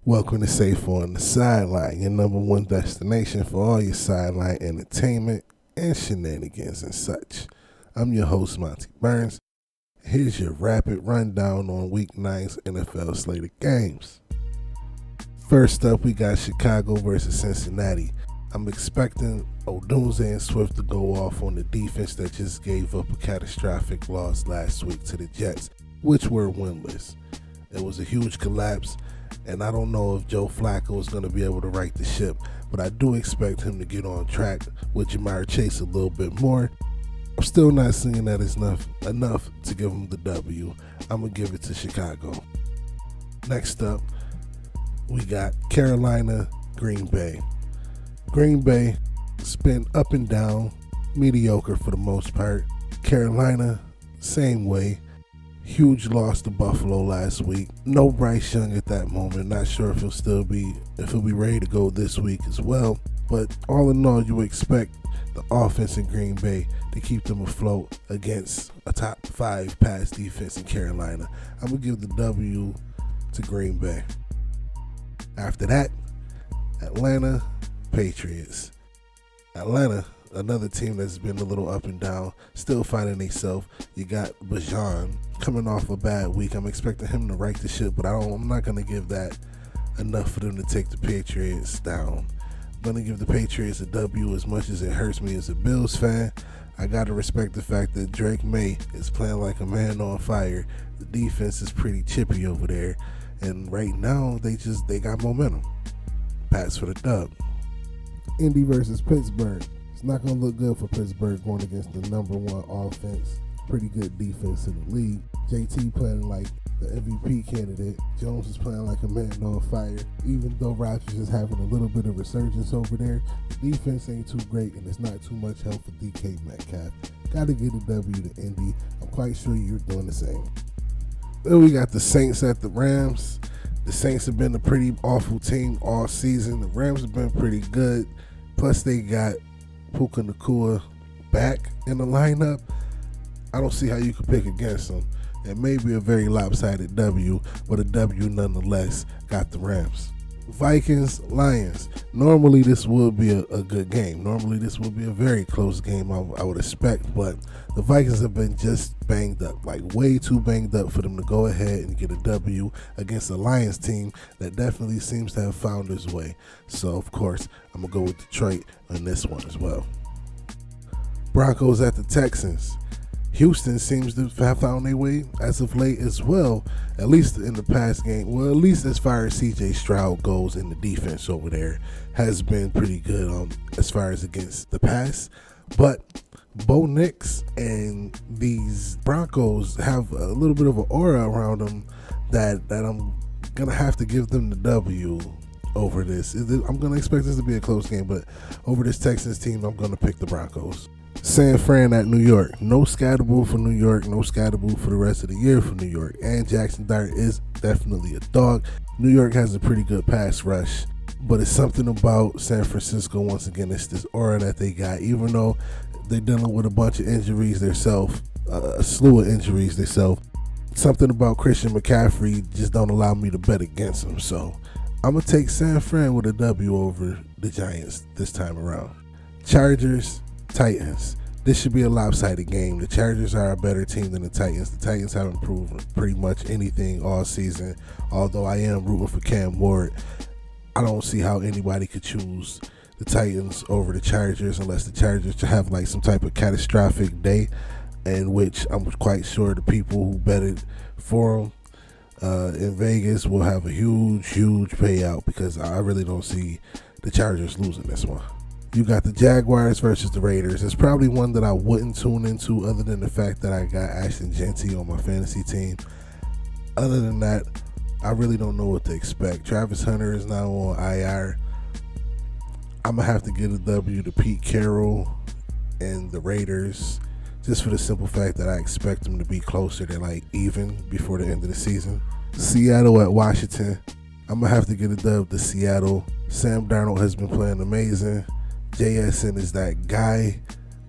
Welcome to Safe on the Sideline, your number one destination for all your sideline entertainment and shenanigans and such. I'm your host, Monty Burns. Here's your rapid rundown on Week 9's NFL slate of games. First up, we got Chicago versus Cincinnati. I'm expecting Odunze and Swift to go off on the defense that just gave up a catastrophic loss last week to the Jets, which were winless. It was a huge collapse, and I don't know if Joe Flacco is going to be able to right the ship, but I do expect him to get on track with Jamar Chase a little bit more. I'm still not seeing that as enough to give him the W. I'm going to give it to Chicago. Next up, we got Carolina, Green Bay. Green Bay has been up and down, mediocre for the most part. Carolina, same way. Huge loss to Buffalo last week. No Bryce Young at that moment. Not sure if he'll be ready to go this week as well. But all in all, you expect the offense in Green Bay to keep them afloat against a top 5 pass defense in Carolina. I'm gonna give the W to Green Bay. After that, Atlanta, Patriots. Atlanta, another team that's been a little up and down, still finding themselves. You got Bijan coming off a bad week. I'm expecting him to right the ship, but I'm not going to give that enough for them to take the Patriots down. I'm going to give the Patriots a W as much as it hurts me as a Bills fan. I got to respect the fact that Drake May is playing like a man on fire. The defense is pretty chippy over there, and right now they got momentum. Pats for the dub. Indy versus Pittsburgh. It's not going to look good for Pittsburgh going against the number one offense. Pretty good defense in the league. JT playing like the MVP candidate. Jones is playing like a man on fire. Even though Rodgers is having a little bit of resurgence over there, the defense ain't too great, and it's not too much help for DK Metcalf. Got to get a W to Indy. I'm quite sure you're doing the same. Then we got the Saints at the Rams. The Saints have been a pretty awful team all season. The Rams have been pretty good. Plus they got Puka Nacua back in the lineup. I don't see how you could pick against them. It may be a very lopsided W, but a W nonetheless. Got the Rams. Vikings, Lions. Normally this would be a good game. Normally this would be a very close game, I would expect, but the Vikings have been just banged up, like way too banged up for them to go ahead and get a W against a Lions team that definitely seems to have found its way. So, of course, I'm going to go with Detroit on this one as well. Broncos at the Texans. Houston seems to have found their way as of late as well, at least in the past game. Well, at least as far as C.J. Stroud goes in the defense over there, has been pretty good as far as against the pass. But Bo Nix and these Broncos have a little bit of an aura around them that I'm going to have to give them the W over this. I'm going to expect this to be a close game, but over this Texans team, I'm going to pick the Broncos. San Fran at New York. No Scatterbull for New York. No Scatterbull for the rest of the year for New York. And Jackson Dart is definitely a dog. New York has a pretty good pass rush, but it's something about San Francisco. Once again, it's this aura that they got. Even though they're dealing with a bunch of injuries themselves, a slew of injuries themselves, something about Christian McCaffrey just don't allow me to bet against him. So I'm going to take San Fran with a W over the Giants this time around. Chargers, Titans. This should be a lopsided game. The Chargers are a better team than the Titans. The Titans haven't proven pretty much anything all season. Although I am rooting for Cam Ward, I don't see how anybody could choose the Titans over the Chargers unless the Chargers have like some type of catastrophic day, in which I'm quite sure the people who betted for them in Vegas will have a huge payout, because I really don't see the Chargers losing this one. You got the Jaguars versus the Raiders. It's probably one that I wouldn't tune into other than the fact that I got Ashton Genty on my fantasy team. Other than that, I really don't know what to expect. Travis Hunter is now on IR. I'm going to have to give a W to Pete Carroll and the Raiders just for the simple fact that I expect them to be closer to like even before the end of the season. Seattle at Washington. I'm going to have to get a dub to Seattle. Sam Darnold has been playing amazing. JSN is that guy.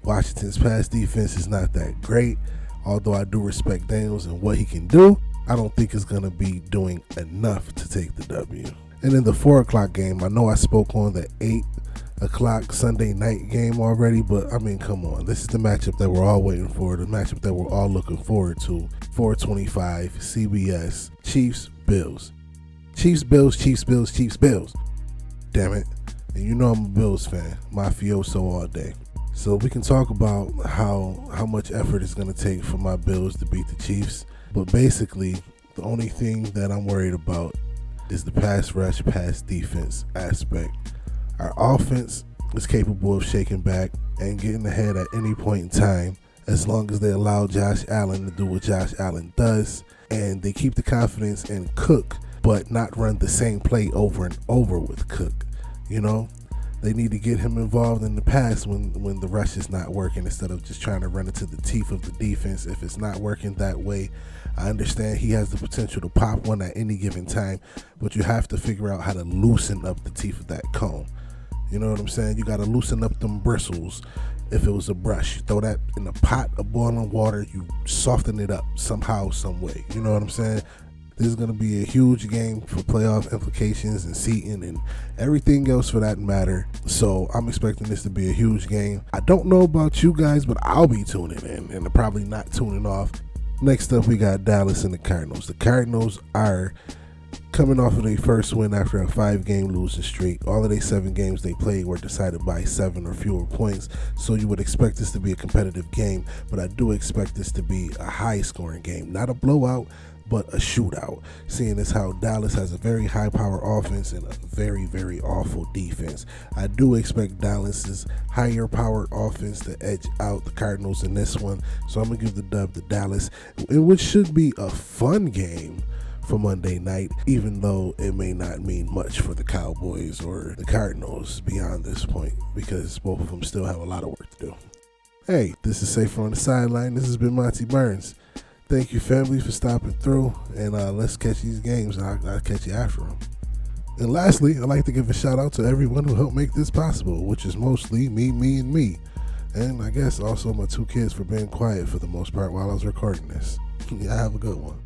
Washington's pass defense is not that great. Although I do respect Daniels and what he can do, I don't think it's going to be doing enough to take the W. And in the 4 o'clock game, I know I spoke on the 8 o'clock Sunday night game already, but I mean, come on. This is the matchup that we're all waiting for, the matchup that we're all looking forward to. 425, CBS, Chiefs, Bills. Chiefs, Bills, Chiefs, Bills, Chiefs, Bills. Damn it. And you know I'm a Bills fan. Mafioso all day. So we can talk about how much effort it's going to take for my Bills to beat the Chiefs. But basically, the only thing that I'm worried about is the pass rush, pass defense aspect. Our offense is capable of shaking back and getting ahead at any point in time as long as they allow Josh Allen to do what Josh Allen does and they keep the confidence in Cook but not run the same play over and over with Cook. You know, they need to get him involved in the pass when the rush is not working instead of just trying to run into the teeth of the defense. If it's not working that way, I understand he has the potential to pop one at any given time, but you have to figure out how to loosen up the teeth of that comb. You know what I'm saying? You got to loosen up them bristles. If it was a brush, you throw that in a pot of boiling water, you soften it up somehow, some way. You know what I'm saying? This is going to be a huge game for playoff implications and seating and everything else for that matter. So I'm expecting this to be a huge game. I don't know about you guys, but I'll be tuning in and probably not tuning off. Next up, we got Dallas and the Cardinals. The Cardinals are coming off of their first win after a 5-game losing streak. All of their 7 games they played were decided by 7 or fewer points, so you would expect this to be a competitive game, but I do expect this to be a high-scoring game. Not a blowout, but a shootout, seeing as how Dallas has a very high-power offense and a very, very awful defense. I do expect Dallas's higher-powered offense to edge out the Cardinals in this one, so I'm going to give the dub to Dallas, which should be a fun game for Monday night, even though it may not mean much for the Cowboys or the Cardinals beyond this point, because both of them still have a lot of work to do. Hey, this is Safer on the Sideline. This has been Monty Burns. Thank you, family, for stopping through, and let's catch these games. I'll catch you after them. And lastly, I'd like to give a shout out to everyone who helped make this possible, which is mostly me, and me. And I guess also my 2 kids for being quiet for the most part while I was recording this. Yeah, have a good one.